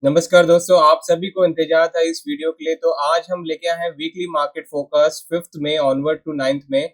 नमस्कार दोस्तों, आप सभी को इंतजार था इस वीडियो के लिए। तो आज हम लेके आए हैं weekly market focus 5th May onward to 9th May.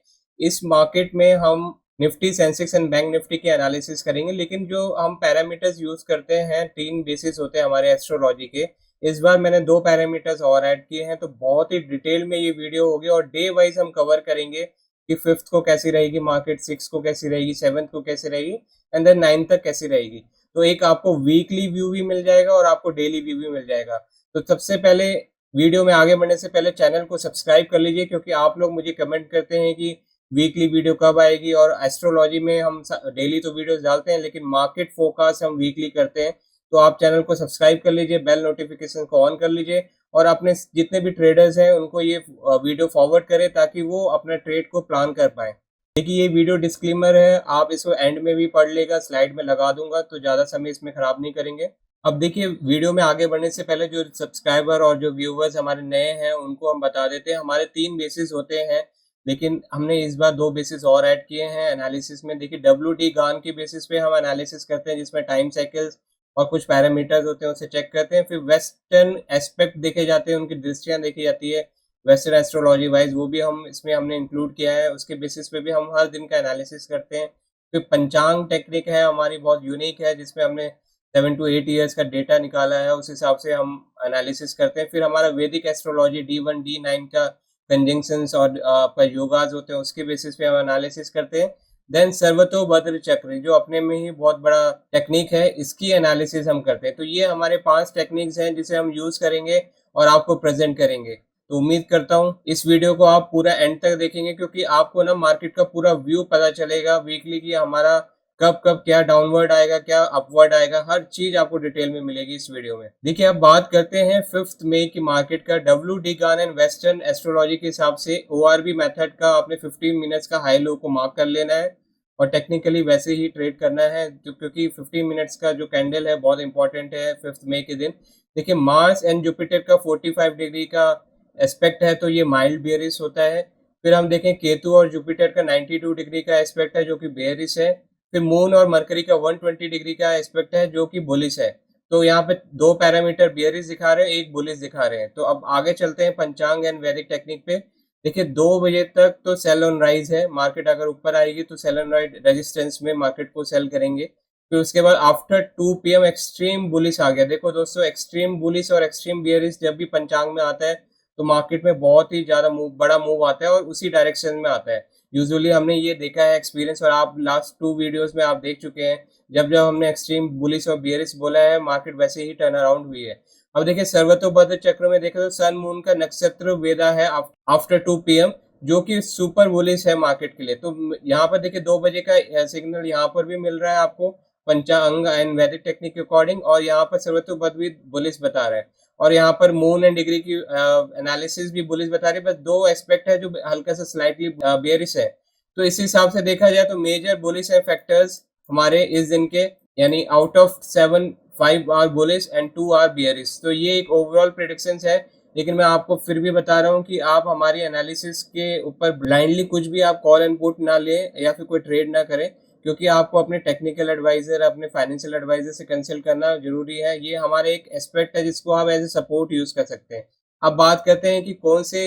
इस मार्केट में हम Nifty, Sensex and bank Nifty के एनालिसिस करेंगे, लेकिन जो हम पैरामीटर्स यूज करते हैं, 3 बेसिस होते हैं हमारे एस्ट्रोलॉजी के। इस बार मैंने 2 पैरामीटर्स और ऐड किए हैं, तो बहुत ही डिटेल में ये वीडियो होगी और डे वाइज हम कवर करेंगे कि 5th को कैसी रहेगी मार्केट, 6th को कैसी रहेगी, 7th को कैसी रहेगी एंड देन 9th तक कैसी रहेगी। तो एक आपको वीकली व्यू भी मिल जाएगा और आपको डेली व्यू भी मिल जाएगा। तो सबसे पहले वीडियो में आगे बढ़ने से पहले चैनल को सब्सक्राइब कर लीजिए, क्योंकि आप लोग मुझे कमेंट करते हैं कि वीकली वीडियो कब आएगी। और एस्ट्रोलॉजी में हम डेली तो वीडियोस डालते हैं, लेकिन मार्केट फोकस हम वीकली करते हैं। तो आप चैनल को सब्सक्राइब कर लीजिए, बेल नोटिफिकेशन को ऑन कर लीजिए और अपने जितने भी ट्रेडर्स हैं उनको ये वीडियो फॉरवर्ड करें ताकि वो अपना ट्रेड को प्लान कर पाएं। देखिए, ये वीडियो डिस्क्लेमर है, आप इसको एंड में भी पढ़ लेगा, स्लाइड में लगा दूंगा, तो ज़्यादा समय इसमें खराब नहीं करेंगे। अब देखिए, वीडियो में आगे बढ़ने से पहले जो सब्सक्राइबर और जो व्यूवर्स हमारे नए हैं उनको हम बता देते हैं। हमारे 3 बेसिस होते हैं, लेकिन हमने इस बार 2 बेसिस और ऐड किए हैं एनालिसिस में। देखिए, WD गान के बेसिस पे हम एनालिसिस करते हैं, जिसमें टाइम साइकिल्स और कुछ पैरामीटर्स होते हैं, उसे चेक करते हैं। फिर वेस्टर्न एस्पेक्ट देखे जाते हैं, उनकी दृष्टियाँ देखी जाती है वेस्टर्न एस्ट्रोलॉजी वाइज, वो भी हम इसमें हमने इंक्लूड किया है। उसके बेसिस पे भी हम हर दिन का एनालिसिस करते हैं। फिर पंचांग टेक्निक है हमारी, बहुत यूनिक है, जिसमें हमने 7 to 8 ईयर्स का डेटा निकाला है, उस हिसाब से हम एनालिसिस करते हैं। फिर हमारा वैदिक एस्ट्रोलॉजी D1 D9 का कंजंक्शंस और आपका योगाज होते हैं, उसके बेसिस पे हम एनालिसिस करते हैं। देन सर्वतोभद्र चक्र, जो अपने में ही बहुत बड़ा टेक्निक है, इसकी एनालिसिस हम करते हैं। तो ये हमारे 5 टेक्निक्स हैं जिसे हम यूज करेंगे और आपको प्रेजेंट करेंगे। तो उम्मीद करता हूँ इस वीडियो को आप पूरा एंड तक देखेंगे, क्योंकि आपको ना मार्केट का पूरा व्यू पता चलेगा वीकली की हमारा कब कब क्या डाउनवर्ड आएगा, क्या अपवर्ड आएगा, हर चीज आपको डिटेल में मिलेगी इस वीडियो में। देखिए, अब बात करते हैं 5th मई की मार्केट का। WD गान एंड वेस्टर्न एस्ट्रोलॉजी के हिसाब से ORB मेथड का आपने 15 मिनट्स का हाई लो को मार्क कर लेना है और टेक्निकली वैसे ही ट्रेड करना है, क्योंकि 15 मिनट्स का जो कैंडल है बहुत इंपॉर्टेंट है 5th मई के दिन। देखिए, मार्स एंड जुपिटर का 45 डिग्री का एस्पेक्ट है, तो ये माइल्ड बेयरिश होता है। फिर हम देखें केतु और जुपिटर का 92 डिग्री का एस्पेक्ट है, जो कि बेयरिश है। फिर मून और मरकरी का 120 डिग्री का एस्पेक्ट है, जो कि बुलिश है। तो यहाँ पे 2 पैरामीटर बेयरिश दिखा रहे हैं, एक बुलिश दिखा रहे हैं। तो अब आगे चलते हैं पंचांग एंड वैदिक टेक्निक पे। देखिए, 2 बजे तक तो सेल ऑन राइज है, मार्केट अगर ऊपर आएगी तो सेल ऑन राइज रेजिस्टेंस में मार्केट को सेल करेंगे। फिर उसके बाद आफ्टर 2 PM एक्सट्रीम बुलिश आ गया। देखो दोस्तों, एक्सट्रीम बुलिश और एक्सट्रीम बियरिश जब भी पंचांग में आता है तो मार्केट में बहुत ही ज्यादा बड़ा मूव आता है और उसी डायरेक्शन में आता है। यूजुअली हमने ये देखा है एक्सपीरियंस, और आप लास्ट 2 वीडियोस में आप देख चुके हैं, जब जब हमने एक्सट्रीम बुलिश और बियरिश बोला है, मार्केट वैसे ही टर्न अराउंड हुई है। अब देखिए, सर्वतोभद्र चक्र में देखें तो सन मून का नक्षत्र वेदा है आफ्टर 2 PM, जो कि सुपर बुलिश है मार्केट के लिए। तो यहाँ पर देखिए, 2 बजे का सिग्नल यहाँ पर भी मिल रहा है आपको पंचांग एंड वैदिक टेक्निक के अकॉर्डिंग, और यहाँ पर सर्वतोभद्र भी बुलिश बता रहा है। और यहाँ पर मून एंड डिग्री की एनालिसिस भी बुलिश बता रही है, बस 2 एस्पेक्ट है जो हल्का सा स्लाइटली बेयरिश है। तो इस हिसाब से देखा जाए तो मेजर बुलिश है फैक्टर्स हमारे इस दिन के, यानी out of 7, 5 are bullish and 2 are bearish. तो ये एक ओवरऑल प्रेडिक्शन है, लेकिन मैं आपको फिर भी बता रहा हूँ कि आप हमारी एनालिसिस के ऊपर ब्लाइंडली कुछ भी आप कॉल एंड पुट ना लें या फिर कोई ट्रेड ना करें, क्योंकि आपको अपने टेक्निकल एडवाइजर, अपने फाइनेंशियल एडवाइजर से कंसल्ट करना जरूरी है। ये हमारे एक एस्पेक्ट है जिसको हम एज ए सपोर्ट यूज कर सकते हैं। अब बात करते हैं कि कौन से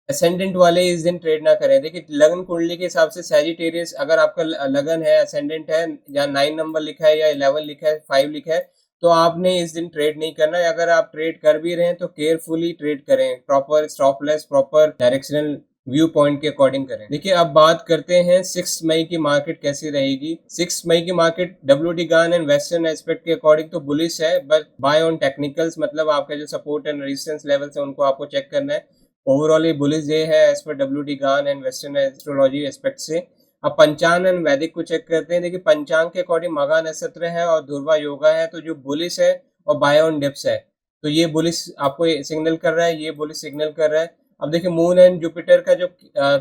असेंडेंट वाले इस दिन ट्रेड ना करें। देखिए, लगन कुंडली के हिसाब से सैजिटेरियस, अगर आपका लगन है, असेंडेंट है, या 9 नंबर लिखा है या 11 लिखा है, 5 लिखा है, तो आपने इस दिन ट्रेड नहीं करना है। अगर आप ट्रेड कर भी रहे हैं तो केयरफुली ट्रेड करें, proper stop loss, proper directional view point के अकॉर्डिंग करें। देखिए, अब बात करते हैं 6 मई की मार्केट कैसी रहेगी। 6 मई की मार्केट WD गान एंड वेस्टर्न एस्पेक्ट के अकॉर्डिंग तो बुलिश है, बट बाय ऑन टेक्निकल्स, मतलब आपका जो सपोर्ट एंड रेजिस्टेंस लेवल्स है उनको आपको चेक करना है। ओवरऑल ये बुलिश डे है एज पर WD गान एंड वेस्टर्न एस्ट्रोलॉजी एस्पेक्ट से। अब पंचांग एंड वैदिक को चेक करते हैं। देखिए, पंचांग के अकॉर्डिंग मघा नक्षत्र है और ध्रुवा योगा है, तो जो बुलिश है और बाय ऑन डिप्स है, तो ये बुलिश आपको सिग्नल कर रहा है, ये बुलिश सिग्नल कर रहा है। अब देखिए, मून एंड जुपिटर का जो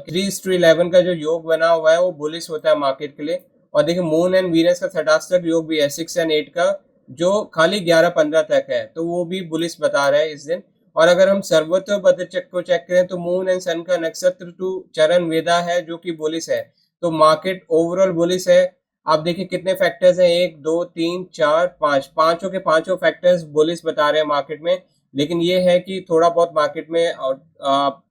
3:11 का जो योग बना हुआ है वो बुलिश होता है मार्केट के लिए। और देखिए, मून एंड वीनस का तटस्थ योग भी है 6 और 8 का, जो खाली 11-15 तक है, तो वो भी बुलिश बता रहा है इस दिन। और अगर हम सर्वतोभद्र चक्र को चेक करें तो मून एंड सन का नक्षत्र टू चरण वेदा है, जो कि बुलिश है। तो मार्केट ओवरऑल बुलिश है। आप देखिए कितने फैक्टर्स हैं, 1 2 3 4 5, पांचों के पांचों फैक्टर्स बुलिश बता रहे हैं मार्केट में। लेकिन ये है कि थोड़ा बहुत मार्केट में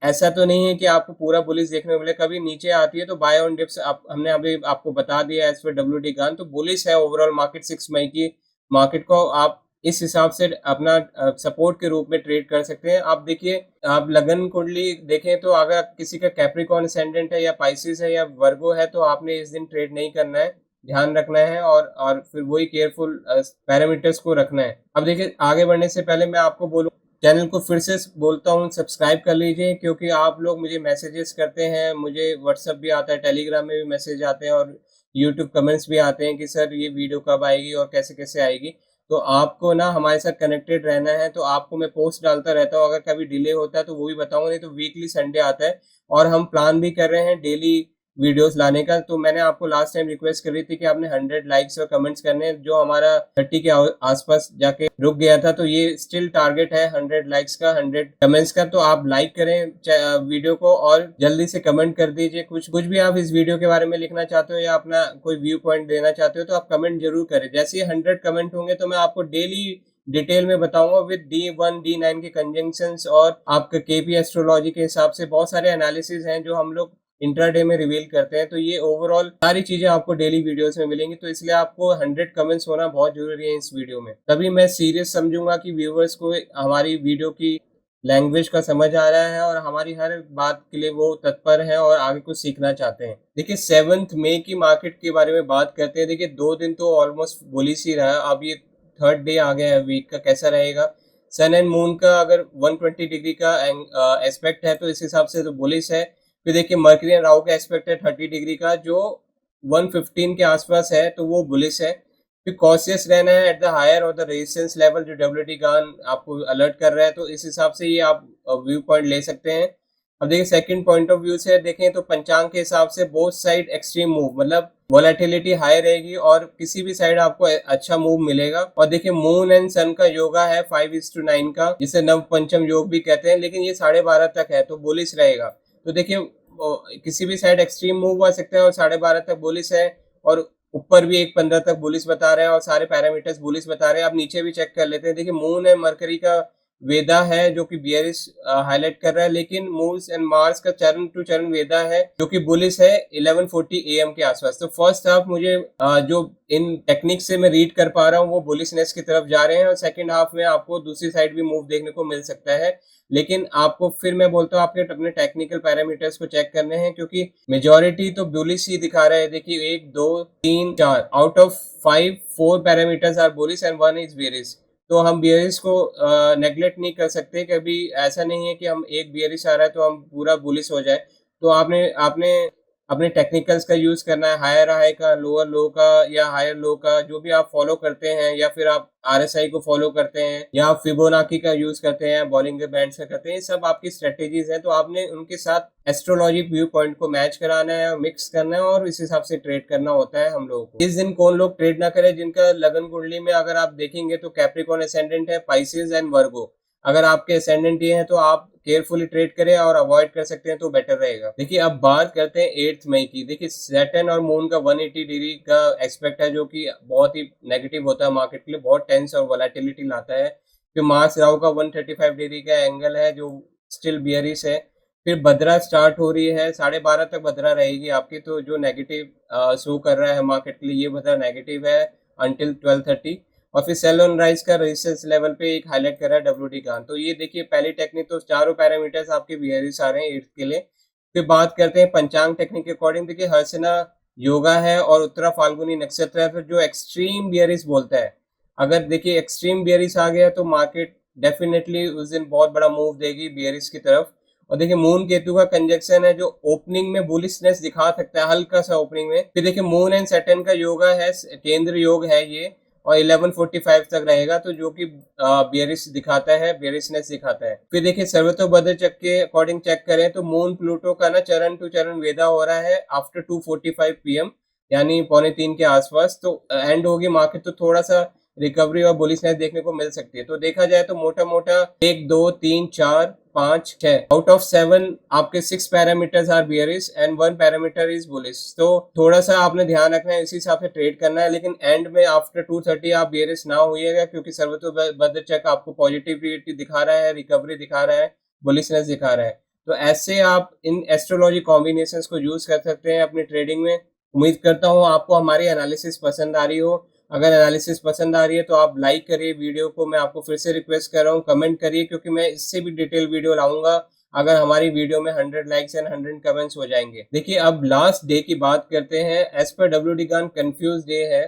ऐसा तो नहीं है कि आपको पूरा बुलिश देखने को मिले, कभी नीचे आती है तो बाय ऑन डिप्स हमने अभी आपको बता दिया एज पर डब्ल्यू डी गान। तो बुलिश है ओवरऑल मार्केट 6 मई की मार्केट को आप इस हिसाब से अपना सपोर्ट के रूप में ट्रेड कर सकते हैं। आप देखिए, आप लगन कुंडली देखें तो अगर किसी का कैप्रिकॉर्न असेंडेंट है या पाइसिस है या वर्गो है तो आपने इस दिन ट्रेड नहीं करना है, ध्यान रखना है और फिर वही केयरफुल पैरामीटर्स को रखना है। अब देखिए, आगे बढ़ने से पहले मैं आपको बोलूं, चैनल को फिर से बोलता हूँ सब्सक्राइब कर लीजिए, क्योंकि आप लोग मुझे मैसेजेस करते हैं, मुझे व्हाट्सएप भी आता है, टेलीग्राम में भी मैसेज आते हैं और यूट्यूब कमेंट्स भी आते हैं कि सर ये वीडियो कब आएगी और कैसे कैसे आएगी। तो आपको ना हमारे साथ कनेक्टेड रहना है, तो आपको मैं पोस्ट डालता रहता हूँ, अगर कभी डिले होता है तो वो भी बताऊंगा, नहीं तो वीकली संडे आता है। और हम प्लान भी कर रहे हैं डेली वीडियोस लाने का। तो मैंने आपको लास्ट टाइम रिक्वेस्ट करी थी कि आपने 100 लाइक्स और कमेंट्स करने हैं, जो हमारा 30 के आसपास जाके रुक गया था। तो ये स्टिल टारगेट है 100 लाइक्स का, 100 कमेंट्स का। तो आप लाइक करें वीडियो को और जल्दी से कमेंट कर दीजिए। कुछ कुछ भी आप इस वीडियो के बारे में लिखना चाहते हो या अपना कोई व्यू पॉइंट देना चाहते हो तो आप कमेंट जरूर करें। जैसे ही 100 कमेंट होंगे तो मैं आपको डेली डिटेल में बताऊंगा विद D1 D9 के कंजंक्शंस और आपका केपी एस्ट्रोलॉजी के हिसाब से बहुत सारे एनालिसिस हैं जो हम लोग इंट्राडे में रिवील करते हैं। तो ये ओवरऑल सारी चीजें आपको डेली वीडियोस में मिलेंगी, तो इसलिए आपको 100 कमेंट्स होना बहुत जरूरी है इस वीडियो में। तभी मैं सीरियस समझूंगा कि व्यूअर्स को हमारी वीडियो की लैंग्वेज का समझ आ रहा है और हमारी हर बात के लिए वो तत्पर है और आगे कुछ सीखना चाहते हैं। देखिए 7 मई की मार्केट के बारे में बात करते हैं। देखिए 2 दिन तो ऑलमोस्ट बुलिश ही रहा, अब ये थर्ड डे आ गया है वीक का, कैसा रहेगा। सन एंड मून का अगर 120 डिग्री का एस्पेक्ट है तो इस हिसाब से तो बुलिश है। फिर देखिए मर्करी एंड राहु का एस्पेक्ट है 30 डिग्री का, जो 115 के आसपास है, तो वो बुलिश है। फिर कॉशियस रहना है एट द हायर और द रेजिस्टेंस लेवल, जो डब्ल्यूटी गान आपको अलर्ट कर रहा है, तो इस हिसाब से ये आप व्यू पॉइंट ले सकते हैं। अब देखिए सेकंड पॉइंट ऑफ व्यू से देखें तो पंचांग के हिसाब से बोथ साइड एक्सट्रीम मूव, मतलब वोलेटिलिटी हाई रहेगी और किसी भी साइड आपको अच्छा मूव मिलेगा। और देखिए मून एंड सन का योगा है 5:9 का, जिसे नव पंचम योग भी कहते हैं, लेकिन ये 12:30 तक है तो बुलिश रहेगा। तो देखिए किसी भी साइड एक्सट्रीम मूव आ सकता है और 12:30 तक बुलिश है, और ऊपर भी 1:15 तक बुलिश बता रहे हैं और सारे पैरामीटर्स बुलिश बता रहे हैं। आप नीचे भी चेक कर लेते हैं, देखिए मून है मरकरी का वेदा है जो कि बियरिश हाईलाइट कर रहा है, लेकिन मून्स एंड मार्स का चरण टू चरण वेदा है जो कि बुलिश है 11:40 AM के आसपास। तो फर्स्ट हाफ मुझे जो इन टेक्निक से मैं रीड कर पा रहा हूँ वो बुलिशनेस की तरफ जा रहे हैं, और सेकंड हाफ में आपको दूसरी साइड भी मूव देखने को मिल सकता है। लेकिन आपको फिर मैं बोलता हूँ आपके अपने टेक्निकल पैरामीटर्स को चेक करने हैं, क्योंकि मेजोरिटी तो बुलिश ही दिखा रहा है। देखिए 1 2 3 4 out of 5 4 parameters are bullish and 1 is bearish. तो हम बियरिश को नेग्लेक्ट नहीं कर सकते, कभी ऐसा नहीं है कि हम एक बियरिश आ रहा है तो हम पूरा बुलिश हो जाए। तो आपने आपने अपने टेक्निकल्स का यूज करना है, हायर हाई का, लोअर लो का या हायर लो का, जो भी आप फॉलो करते हैं, या फिर आप RSI को फॉलो करते हैं या आप फिबोनाची का यूज करते हैं, बॉलिंगर बैंड्स का करते हैं, सब आपकी स्ट्रेटेजीज हैं। तो आपने उनके साथ एस्ट्रोलॉजी व्यू पॉइंट को मैच कराना है, मिक्स करना है और इस हिसाब से ट्रेड करना होता है हम लोगों को। इस दिन कौन लोग ट्रेड ना करें, जिनका लगन कुंडली में अगर आप देखेंगे तो कैप्रिकॉर्न असेंडेंट है, पाइसेस एंड वर्गो। अगर आपके असेंडेंट ये है तो आप केयरफुली ट्रेड करें और अवॉइड कर सकते हैं तो बेटर रहेगा। देखिए अब बात करते हैं 8 मई की। देखिए सैटर्न और मून का 180 डिग्री का एक्सपेक्ट है, जो कि बहुत ही नेगेटिव होता है मार्केट के लिए, बहुत टेंस और वोलेटिलिटी लाता है। फिर मार्स राहु का 135 डिग्री का एंगल है जो स्टिल बियरिश है। फिर भद्रा स्टार्ट हो रही है, 12:30 तक भद्रा रहेगी आपकी, तो जो नेगेटिव शो कर रहा है मार्केट के लिए, ये भद्रा नेगेटिव है अंटिल 12:30। और फिर सेल ऑन राइज का रेजिस्टेंस लेवल पे एक हाईलाइट कर रहा है डब्ल्यूटी का। तो ये देखिए पहली टेक्निक, तो चारों पैरामीटर्स आपके बियरिश आ रहे हैं 8 के लिए। फिर बात करते हैं पंचांग टेक्निक के अकॉर्डिंग। देखिए हर्षना योगा है और उत्तरा फाल्गुनी नक्षत्र है, तो जो एक्सट्रीम बियरिश बोलता है, अगर देखिए एक्सट्रीम बियरिश आ गया तो मार्केट डेफिनेटली उस दिन बहुत बड़ा मूव देगी बियरिश की तरफ। और देखिए मून केतु का कंजक्शन है जो ओपनिंग में बुलिशनेस दिखा सकता है, हल्का सा ओपनिंग में। फिर देखिए मून एंड सैटर्न का योगा है, केंद्र योग है ये, और 11:45 तक रहेगा, तो जो कि बियरिश दिखाता है, बियरिशनेस दिखाता है। फिर देखिए सर्वतोभद्र चक्र के अकॉर्डिंग चेक करें तो मून प्लूटो का ना चरण टू चरण वेदा हो रहा है आफ्टर 2:45 PM, यानी 2:45 के आसपास। तो एंड होगी मार्केट तो थोड़ा सा रिकवरी और बुलिशनेस देखने को मिल सकती है। तो देखा जाए तो मोटा मोटा 1 2 3 4 5 6 आउट ऑफ 7 आपके 6 parameters are bearish and 1 parameter is bullish. तो थोड़ा सा आपने ध्यान रखना है, इसी हिसाब से ट्रेड करना है। लेकिन एंड में आफ्टर 230 आप बियरिश ना होइएगा, क्योंकि सर्वतोभद्र चक्र आपको पॉजिटिविटी दिखा रहा है, रिकवरी दिखा रहा है, बुलिशनेस दिखा रहा है। तो ऐसे आप इन एस्ट्रोलॉजी कॉम्बिनेशंस को यूज कर सकते हैं अपनी ट्रेडिंग में। उम्मीद करता हूँ आपको हमारी एनालिसिस पसंद आ रही हो। अगर एनालिसिस पसंद आ रही है तो आप लाइक करिए वीडियो को। मैं आपको फिर से रिक्वेस्ट कर रहा हूँ, कमेंट करिए, क्योंकि मैं इससे भी डिटेल वीडियो लाऊंगा अगर हमारी वीडियो में 100 लाइक्स एंड 100 कमेंट्स हो जाएंगे। देखिए, अब लास्ट डे की बात करते हैं। एज पर WD गान कंफ्यूज डे है,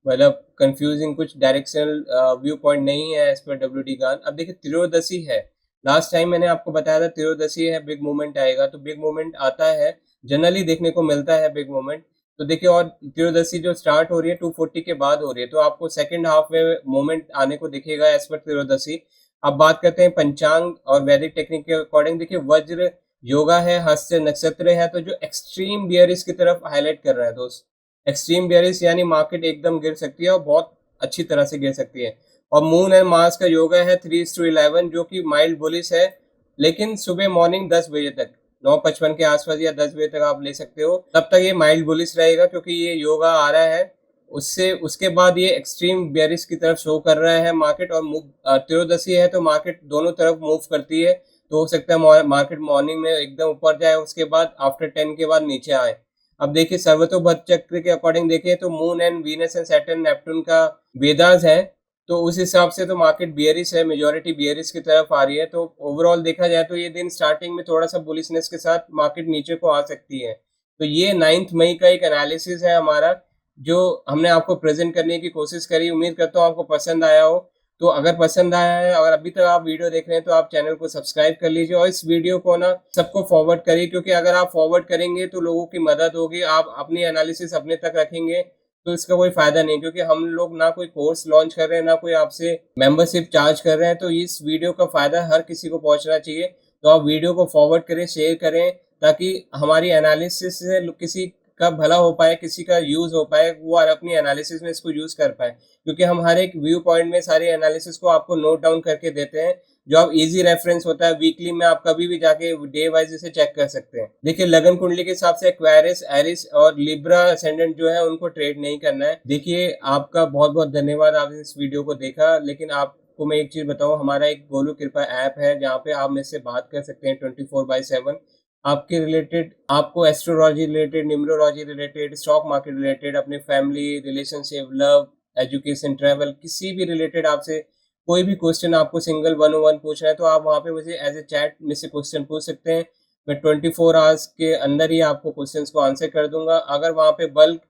मतलब कंफ्यूजिंग, कुछ डायरेक्शनल व्यू पॉइंट नहीं है एज पर WD गान। अब देखिए, त्रयोदशी है। लास्ट टाइम मैंने आपको बताया था त्रयोदशी है, बिग मूवमेंट आएगा। तो बिग मूवमेंट आता है, जनरली देखने को मिलता है बिग मूवमेंट। तो देखिए, और त्रयोदशी जो स्टार्ट हो रही है 240 के बाद हो रही है, तो आपको सेकंड हाफ में मोमेंट आने को दिखेगा एज पर त्रयोदशी। अब बात करते हैं पंचांग और वैदिक टेक्निक के अकॉर्डिंग। देखिए, वज्र योगा है, हस्त नक्षत्र है, तो जो एक्सट्रीम बियरिश की तरफ हाईलाइट कर रहा है दोस्त। एक्सट्रीम बियरिश यानी मार्केट एकदम गिर सकती है और बहुत अच्छी तरह से गिर सकती है। और मून एंड मार्स का योगा है 3:11, जो कि माइल्ड बुलिश है, लेकिन सुबह मॉर्निंग 10 बजे तक, 9:55 के आसपास या 10 बजे तक आप ले सकते हो, तब तक ये माइल्ड बुलिश रहेगा, क्योंकि ये योगा आ रहा है। उससे उसके बाद ये एक्सट्रीम बेयरिश की तरफ शो कर रहा है मार्केट। और त्रयोदशी है तो मार्केट दोनों तरफ मूव करती है, तो हो सकता है मार्केट मॉर्निंग में एकदम ऊपर जाए, उसके बाद आफ्टर 10 के बाद नीचे आए। अब देखिए, सर्वतोभद्र चक्र के अकॉर्डिंग देखें तो moon and Venus and Saturn Neptune का वेदास है, तो उस हिसाब से तो मार्केट बियरिश है, मेजॉरिटी बियरिश की तरफ आ रही है। तो ओवरऑल देखा जाए तो ये दिन स्टार्टिंग में थोड़ा सा बुलिशनेस के साथ मार्केट नीचे को आ सकती है। तो ये 9 मई का एक एनालिसिस है हमारा, जो हमने आपको प्रेजेंट करने की कोशिश करी। उम्मीद करता हूँ आपको पसंद आया हो। तो अगर पसंद आया है, अगर अभी तक आप वीडियो देख रहे हैं, तो आप चैनल को सब्सक्राइब कर लीजिए और इस वीडियो को ना सबको फॉरवर्ड करिए, क्योंकि अगर आप फॉरवर्ड करेंगे तो लोगों की मदद होगी। आप अपनी एनालिसिस अपने तक रखेंगे तो इसका कोई फायदा नहीं, क्योंकि हम लोग ना कोई कोर्स लॉन्च कर रहे हैं, ना कोई आपसे मेंबरशिप चार्ज कर रहे हैं। तो इस वीडियो का फायदा हर किसी को पहुंचना चाहिए। तो आप वीडियो को फॉरवर्ड करें, शेयर करें, ताकि हमारी एनालिसिस से किसी का भला हो पाए, किसी का यूज हो पाए, वो अपनी एनालिसिस में इसको यूज कर पाए। क्योंकि हम हर एक व्यू पॉइंट में सारी एनालिसिस को आपको नोट डाउन करके देते हैं, जो आप इजी रेफरेंस होता है। वीकली में आप कभी भी जाके डे वाइज इसे चेक कर सकते हैं। देखिए, लगन कुंडली के हिसाब से एक्वेरियस, एरिस और लिब्रा असेंडेंट जो है उनको ट्रेड नहीं करना है। देखिए, आपका बहुत बहुत धन्यवाद, आपने इस वीडियो को देखा। लेकिन आपको मैं एक चीज बताऊं, हमारा एक गोलू कृपा ऐप है, जहाँ पे आप मेरे से बात कर सकते हैं 24/7। आपके रिलेटेड, आपको astrology related, numerology related, stock market related, अपनी family, relationship, love, education, travel, किसी भी रिलेटेड आपसे कोई भी क्वेश्चन आपको सिंगल 101 पूछना है, तो आप वहाँ पे मुझे एज ए चैट में से क्वेश्चन पूछ सकते हैं। मैं 24 आवर्स के अंदर ही आपको क्वेश्चंस को आंसर कर दूंगा। अगर वहाँ पे बल्क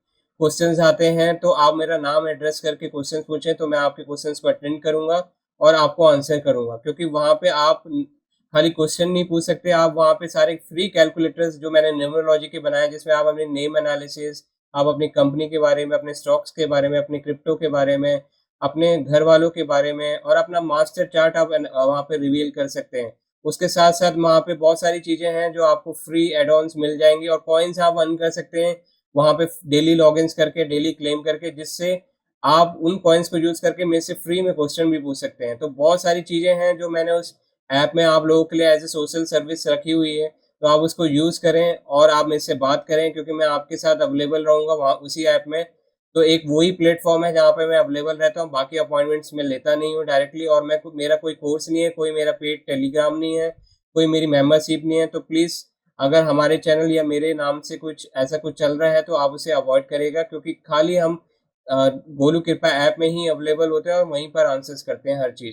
क्वेश्चंस आते हैं तो आप मेरा नाम एड्रेस करके क्वेश्चंस पूछें, तो मैं आपके क्वेश्चंस को अटेंड करूंगा और आपको आंसर करूंगा। क्योंकि वहाँ पे आप खाली क्वेश्चन नहीं पूछ सकते, आप वहाँ पे सारे फ्री कैलकुलेटर्स जो मैंने न्यूमरोलॉजी के बनाए, जिसमें आप अपने नेम एनालिसिस, आप अपनी कंपनी के बारे में, अपने स्टॉक्स के बारे में, अपने क्रिप्टो के बारे में, अपने घर वालों के बारे में और अपना मास्टर चार्ट आप वहाँ पे रिवील कर सकते हैं। उसके साथ साथ वहाँ पे बहुत सारी चीजें हैं जो आपको फ्री एड ऑन्स मिल जाएंगी, और कॉइन्स आप अर्न कर सकते हैं वहाँ पे डेली लॉगिन्स करके, डेली क्लेम करके, जिससे आप उन कॉइन्स को यूज करके मेरे से फ्री में क्वेश्चन भी पूछ सकते हैं। तो बहुत सारी चीजें हैं जो मैंने उस ऐप में आप लोगों के लिए एज ए सोशल सर्विस रखी हुई है। तो आप उसको यूज करें और आप मेरे से बात करें, क्योंकि मैं आपके साथ अवेलेबल रहूंगा वहाँ उसी ऐप में। तो एक वही प्लेटफॉर्म है जहाँ पे मैं अवेलेबल रहता हूँ, बाकी अपॉइंटमेंट्स मैं लेता नहीं हूँ डायरेक्टली। और मेरा कोई कोर्स नहीं है, कोई मेरा पेड टेलीग्राम नहीं है, कोई मेरी मेंबरशिप नहीं है। तो प्लीज़, अगर हमारे चैनल या मेरे नाम से कुछ ऐसा कुछ चल रहा है तो आप उसे अवॉइड करेगा, क्योंकि खाली हम गोलू कृपा ऐप में ही अवेलेबल होते हैं और वहीं पर आंसर्स करते हैं हर चीज़।